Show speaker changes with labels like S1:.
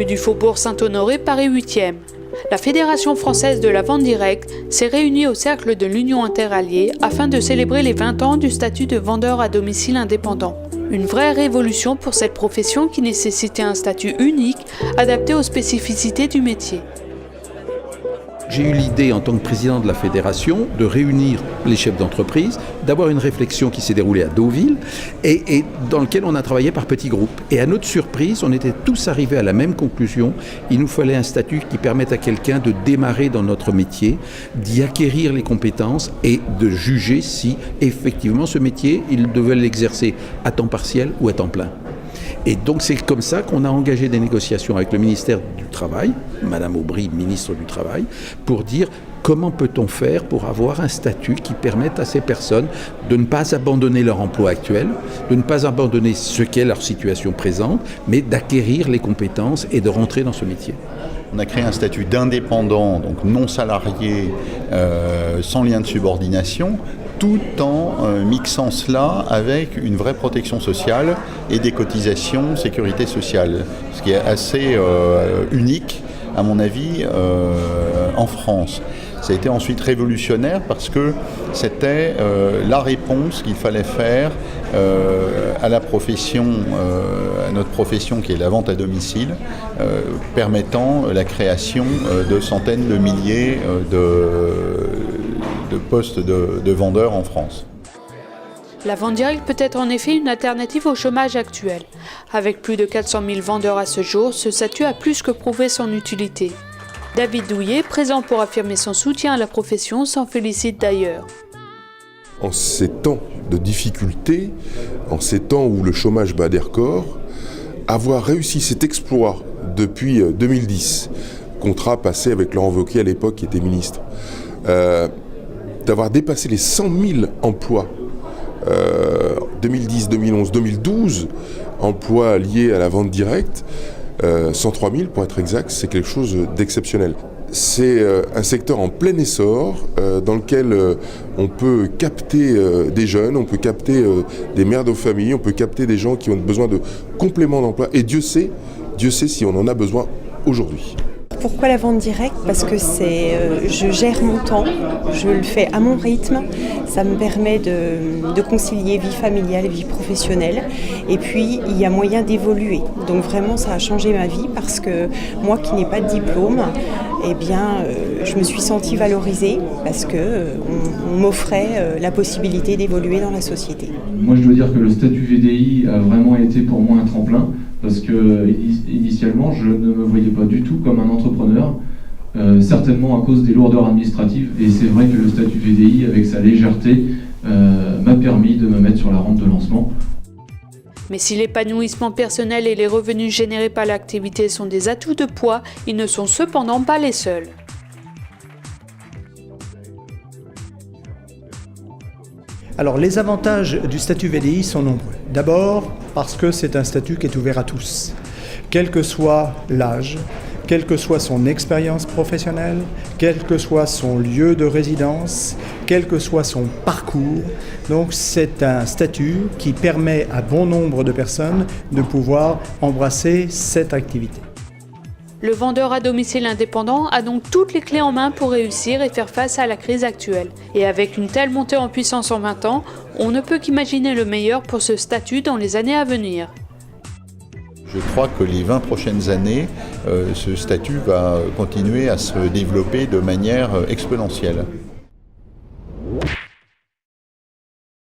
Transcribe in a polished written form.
S1: rue du Faubourg Saint-Honoré, Paris 8e. La Fédération française de la vente directe s'est réunie au cercle de l'Union interalliée afin de célébrer les 20 ans du statut de vendeur à domicile indépendant. Une vraie révolution pour cette profession qui nécessitait un statut unique, adapté aux spécificités du métier.
S2: J'ai eu l'idée, en tant que président de la fédération, de réunir les chefs d'entreprise, d'avoir une réflexion qui s'est déroulée à Deauville et dans laquelle on a travaillé par petits groupes. Et à notre surprise, on était tous arrivés à la même conclusion. Il nous fallait un statut qui permette à quelqu'un de démarrer dans notre métier, d'y acquérir les compétences et de juger si, effectivement, ce métier, il devait l'exercer à temps partiel ou à temps plein. Et donc c'est comme ça qu'on a engagé des négociations avec le ministère du Travail, Madame Aubry, ministre du Travail, pour dire comment peut-on faire pour avoir un statut qui permette à ces personnes de ne pas abandonner leur emploi actuel, de ne pas abandonner ce qu'est leur situation présente, mais d'acquérir les compétences et de rentrer dans ce métier.
S3: On a créé un statut d'indépendant, donc non salarié, sans lien de subordination, tout en mixant cela avec une vraie protection sociale et des cotisations sécurité sociale, ce qui est assez unique, à mon avis, en France. Ça a été ensuite révolutionnaire parce que c'était la réponse qu'il fallait faire à la profession, à notre profession qui est la vente à domicile, permettant la création de centaines de milliers de postes de vendeurs en France.
S1: La vente directe peut être en effet une alternative au chômage actuel. Avec plus de 400 000 vendeurs à ce jour, ce statut a plus que prouvé son utilité. David Douillet, présent pour affirmer son soutien à la profession, s'en félicite d'ailleurs.
S4: En ces temps de difficultés, en ces temps où le chômage bat des records, avoir réussi cet exploit depuis 2010, contrat passé avec Laurent Wauquiez à l'époque qui était ministre, d'avoir dépassé les 100 000 emplois 2010, 2011, 2012, emplois liés à la vente directe, 103 000 pour être exact, c'est quelque chose d'exceptionnel. C'est un secteur en plein essor dans lequel on peut capter des jeunes, on peut capter des mères de famille, on peut capter des gens qui ont besoin de compléments d'emploi. Et Dieu sait si on en a besoin aujourd'hui.
S5: Pourquoi la vente directe ? Parce que je gère mon temps, je le fais à mon rythme, ça me permet de concilier vie familiale et vie professionnelle. Et puis, il y a moyen d'évoluer. Donc vraiment, ça a changé ma vie parce que moi qui n'ai pas de diplôme, je me suis sentie valorisée parce qu'on m'offrait la possibilité d'évoluer dans la société.
S6: Moi, je dois dire que le statut VDI a vraiment été pour moi un tremplin. Parce que initialement, je ne me voyais pas du tout comme un entrepreneur, certainement à cause des lourdeurs administratives. Et c'est vrai que le statut VDI, avec sa légèreté, m'a permis de me mettre sur la rampe de lancement.
S1: Mais si l'épanouissement personnel et les revenus générés par l'activité sont des atouts de poids, ils ne sont cependant pas les seuls.
S7: Alors les avantages du statut VDI sont nombreux. D'abord parce que c'est un statut qui est ouvert à tous, quel que soit l'âge, quelle que soit son expérience professionnelle, quel que soit son lieu de résidence, quel que soit son parcours. Donc c'est un statut qui permet à bon nombre de personnes de pouvoir embrasser cette activité.
S1: Le vendeur à domicile indépendant a donc toutes les clés en main pour réussir et faire face à la crise actuelle. Et avec une telle montée en puissance en 20 ans, on ne peut qu'imaginer le meilleur pour ce statut dans les années à venir.
S3: Je crois que les 20 prochaines années, ce statut va continuer à se développer de manière exponentielle.